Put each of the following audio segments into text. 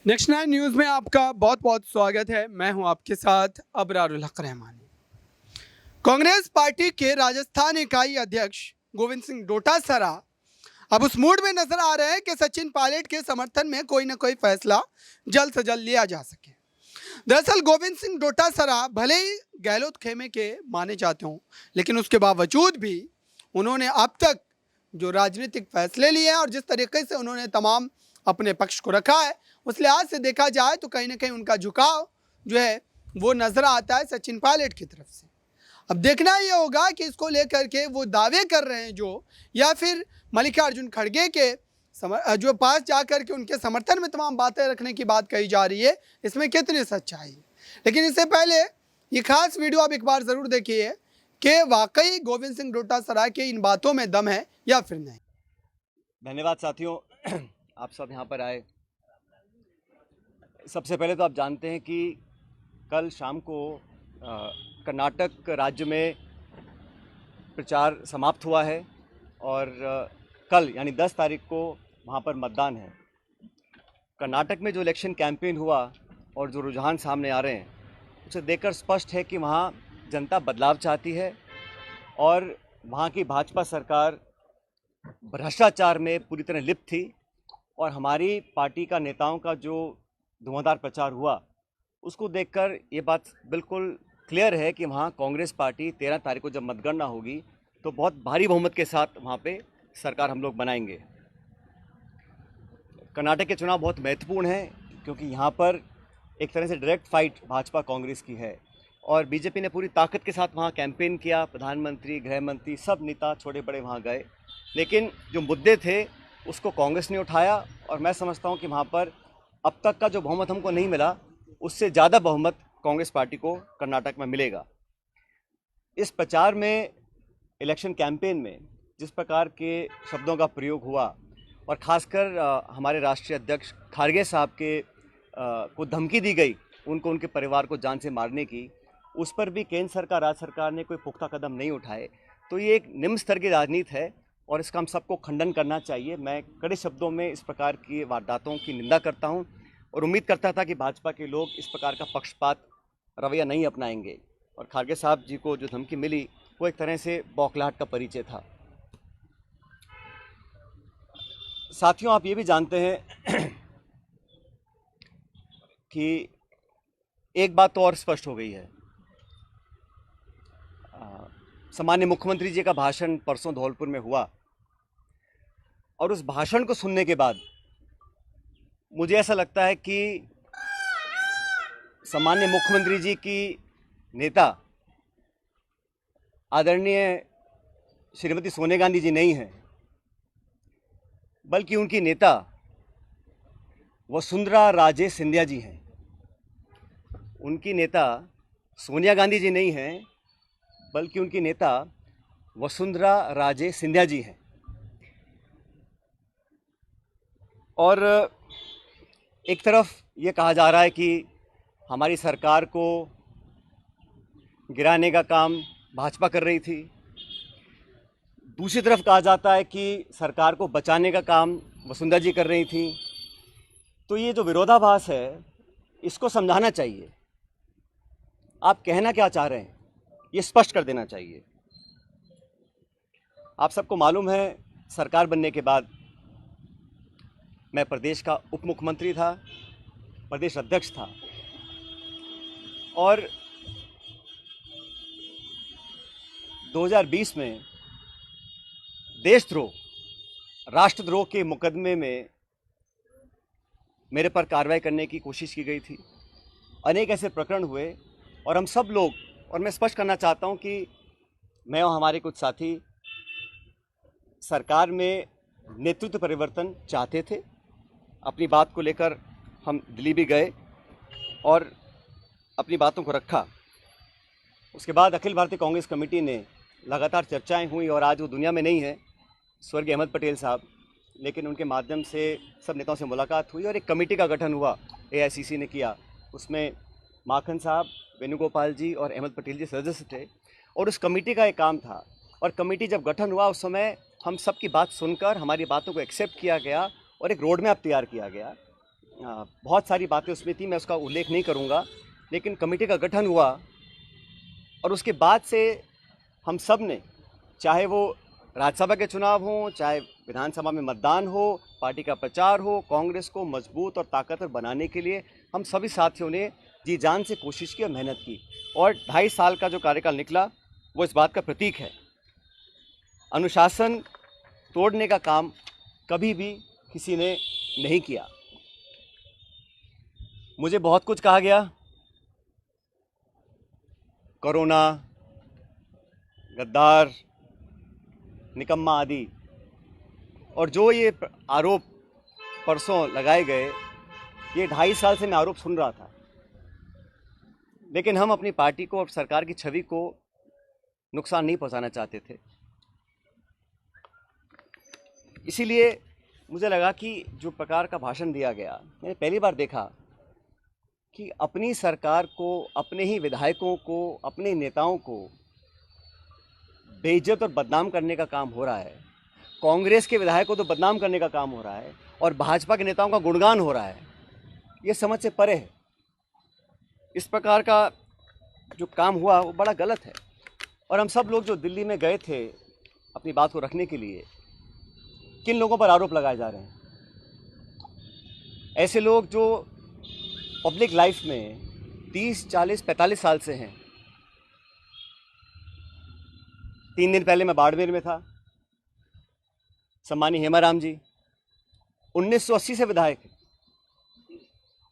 Next nine news में आपका बहुत बहुत स्वागत है। मैं हूं आपके साथ अबरारुल हक रहमानी। कांग्रेस पार्टी के राजस्थान इकाई अध्यक्ष गोविंद सिंह डोटासरा अब उस मूड में नजर आ रहे हैं कि सचिन पायलट के समर्थन में कोई ना कोई फैसला जल्द से जल्द लिया जा सके। दरअसल गोविंद सिंह डोटासरा भले ही गहलोत खेमे के माने जाते हों, लेकिन उसके बावजूद भी उन्होंने अब तक जो राजनीतिक फैसले लिए हैं और जिस तरीके से उन्होंने तमाम अपने पक्ष को रखा है, उस लिहाज से देखा जाए तो कहीं ना कहीं उनका झुकाव जो है वो नजर आता है सचिन पायलट की तरफ से। अब देखना ये होगा कि इसको लेकर के वो दावे कर रहे हैं जो, या फिर मल्लिकार्जुन खड़गे के जो पास जाकर के उनके समर्थन में तमाम बातें रखने की बात कही जा रही है, इसमें कितनी सच्चाई है। लेकिन इससे पहले ये खास वीडियो आप एक बार ज़रूर देखिए कि वाकई गोविंद सिंह डोटासरा के इन बातों में दम है या फिर नहीं। धन्यवाद साथियों, आप सब यहाँ पर आए। सबसे पहले तो आप जानते हैं कि कल शाम को कर्नाटक राज्य में प्रचार समाप्त हुआ है और कल यानी 10 तारीख को वहाँ पर मतदान है। कर्नाटक में जो इलेक्शन कैंपेन हुआ और जो रुझान सामने आ रहे हैं, उसे देखकर स्पष्ट है कि वहाँ जनता बदलाव चाहती है और वहाँ की भाजपा सरकार भ्रष्टाचार में पूरी तरह लिप्त थी। और हमारी पार्टी का नेताओं का जो धुआंधार प्रचार हुआ, उसको देखकर ये बात बिल्कुल क्लियर है कि वहाँ कांग्रेस पार्टी 13 तारीख को जब मतगणना होगी तो बहुत भारी बहुमत के साथ वहाँ पे सरकार हम लोग बनाएंगे। कर्नाटक के चुनाव बहुत महत्वपूर्ण हैं क्योंकि यहाँ पर एक तरह से डायरेक्ट फाइट भाजपा कांग्रेस की है और बीजेपी ने पूरी ताकत के साथ वहाँ कैंपेन किया। प्रधानमंत्री, गृह मंत्री, सब नेता छोटे बड़े वहाँ गए, लेकिन जो मुद्दे थे उसको कांग्रेस ने उठाया और मैं समझता हूँ कि वहाँ पर अब तक का जो बहुमत हमको नहीं मिला, उससे ज़्यादा बहुमत कांग्रेस पार्टी को कर्नाटक में मिलेगा। इस प्रचार में, इलेक्शन कैंपेन में जिस प्रकार के शब्दों का प्रयोग हुआ और ख़ासकर हमारे राष्ट्रीय अध्यक्ष खड़गे साहब के को धमकी दी गई, उनको उनके परिवार को जान से मारने की, उस पर भी केंद्र सरकार, राज्य सरकार ने कोई पुख्ता कदम नहीं उठाए। तो ये एक निम्न स्तर की राजनीति है और इसका हम सबको खंडन करना चाहिए। मैं कड़े शब्दों में इस प्रकार की वारदातों की निंदा करता हूं और उम्मीद करता था कि भाजपा के लोग इस प्रकार का पक्षपात रवैया नहीं अपनाएंगे। और खड़गे साहब जी को जो धमकी मिली वो एक तरह से बौखलाहट का परिचय था। साथियों, आप ये भी जानते हैं कि एक बात तो और स्पष्ट हो गई है। सामान्य मुख्यमंत्री जी का भाषण परसों धौलपुर में हुआ और उस भाषण को सुनने के बाद मुझे ऐसा लगता है कि सामान्य मुख्यमंत्री जी की नेता आदरणीय श्रीमती सोनिया गांधी जी नहीं हैं, बल्कि उनकी नेता वसुंधरा राजे सिंधिया जी हैं। उनकी नेता सोनिया गांधी जी नहीं हैं, बल्कि उनकी नेता वसुंधरा राजे सिंधिया जी हैं। और एक तरफ ये कहा जा रहा है कि हमारी सरकार को गिराने का काम भाजपा कर रही थी, दूसरी तरफ कहा जाता है कि सरकार को बचाने का काम वसुंधरा जी कर रही थी। तो ये जो विरोधाभास है, इसको समझाना चाहिए। आप कहना क्या चाह रहे हैं, ये स्पष्ट कर देना चाहिए। आप सबको मालूम है, सरकार बनने के बाद मैं प्रदेश का उप मुख्यमंत्री था, प्रदेश अध्यक्ष था और 2020 में देशद्रोह, राष्ट्रद्रोह के मुकदमे में मेरे पर कार्रवाई करने की कोशिश की गई थी। अनेक ऐसे प्रकरण हुए और हम सब लोग, और मैं स्पष्ट करना चाहता हूं कि मैं और हमारे कुछ साथी सरकार में नेतृत्व परिवर्तन चाहते थे। अपनी बात को लेकर हम दिल्ली भी गए और अपनी बातों को रखा। उसके बाद अखिल भारतीय कांग्रेस कमेटी ने लगातार चर्चाएं हुई और आज वो दुनिया में नहीं है, स्वर्गीय अहमद पटेल साहब, लेकिन उनके माध्यम से सब नेताओं से मुलाकात हुई और एक कमेटी का गठन हुआ, AICC ने किया। उसमें माखन साहब, वेणुगोपाल जी और अहमद पटेल जी सदस्य थे और उस कमेटी का एक काम था। और कमेटी जब गठन हुआ उस समय हम सब की बात सुनकर हमारी बातों को एक्सेप्ट किया गया और एक रोड मैप तैयार किया गया बहुत सारी बातें उसमें थी, मैं उसका उल्लेख नहीं करूँगा, लेकिन कमेटी का गठन हुआ और उसके बाद से हम सब ने, चाहे वो राज्यसभा के चुनाव हों, चाहे विधानसभा में मतदान हो, पार्टी का प्रचार हो, कांग्रेस को मजबूत और ताकतवर बनाने के लिए हम सभी साथियों ने जी जान से कोशिश की और मेहनत की। और 2.5 साल का जो कार्यकाल निकला वो इस बात का प्रतीक है। अनुशासन तोड़ने का काम कभी भी किसी ने नहीं किया। मुझे बहुत कुछ कहा गया, कोरोना, गद्दार, निकम्मा आदि, और जो ये आरोप परसों लगाए गए, ये 2.5 साल से मैं आरोप सुन रहा था, लेकिन हम अपनी पार्टी को और सरकार की छवि को नुकसान नहीं पहुंचाना चाहते थे। इसीलिए मुझे लगा कि जो प्रकार का भाषण दिया गया, मैंने पहली बार देखा कि अपनी सरकार को, अपने ही विधायकों को, अपने नेताओं को बेइज्जत और बदनाम करने का काम हो रहा है। कांग्रेस के विधायकों को तो बदनाम करने का काम हो रहा है और भाजपा के नेताओं का गुणगान हो रहा है। ये समझ से परे है। इस प्रकार का जो काम हुआ वो बड़ा गलत है। और हम सब लोग जो दिल्ली में गए थे अपनी बात को रखने के लिए, किन लोगों पर आरोप लगाए जा रहे हैं? ऐसे लोग जो पब्लिक लाइफ में 30, 40, 45 साल से हैं। 3 दिन पहले मैं बाड़मेर में था। सम्मानी हेमाराम जी 1980 से विधायक हैं।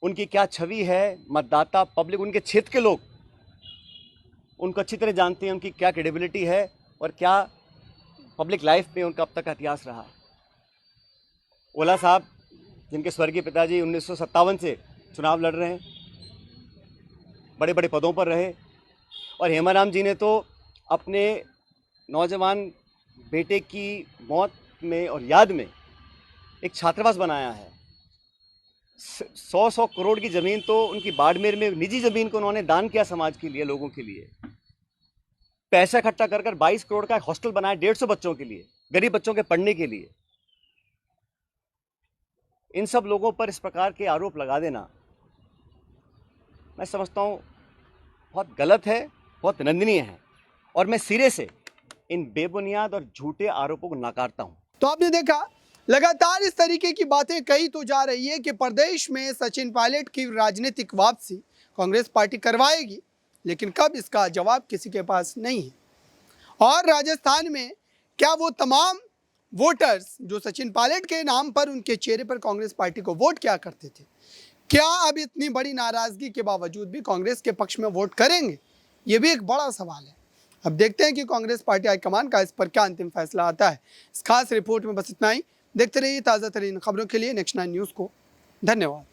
उनकी क्या छवि है, मतदाता, पब्लिक, उनके क्षेत्र के लोग उनको अच्छी तरह जानते हैं, उनकी क्या क्रेडिबिलिटी है और क्या पब्लिक लाइफ में उनका अब तक का इतिहास रहा। ओला साहब, जिनके स्वर्गीय पिताजी 1957 से चुनाव लड़ रहे हैं, बड़े बड़े पदों पर रहे, और हेमाराम जी ने तो अपने नौजवान बेटे की मौत में और याद में एक छात्रावास बनाया है। 100 करोड़ की ज़मीन तो उनकी बाड़मेर में, निजी ज़मीन को उन्होंने दान किया समाज के लिए, लोगों के लिए। पैसा इकट्ठा कर 22 करोड़ का एक हॉस्टल बनाया 150 बच्चों के लिए, गरीब बच्चों के पढ़ने के लिए। इन सब लोगों पर इस प्रकार के आरोप लगा देना, मैं समझता हूँ बहुत गलत है, बहुत निंदनीय है, और मैं सिरे से इन बेबुनियाद और झूठे आरोपों को नकारता हूँ। तो आपने देखा, लगातार इस तरीके की बातें कही तो जा रही है कि प्रदेश में सचिन पायलट की राजनीतिक वापसी कांग्रेस पार्टी करवाएगी, लेकिन कब, इसका जवाब किसी के पास नहीं है। और राजस्थान में क्या वो तमाम वोटर्स जो सचिन पायलट के नाम पर, उनके चेहरे पर कांग्रेस पार्टी को वोट किया करते थे, क्या अब इतनी बड़ी नाराजगी के बावजूद भी कांग्रेस के पक्ष में वोट करेंगे? ये भी एक बड़ा सवाल है। अब देखते हैं कि कांग्रेस पार्टी हाईकमान का इस पर क्या अंतिम फैसला आता है। इस खास रिपोर्ट में बस इतना ही। देखते रहिए ताज़ा तरीन खबरों के लिए नेक्स्ट 9 न्यूज़ को। धन्यवाद।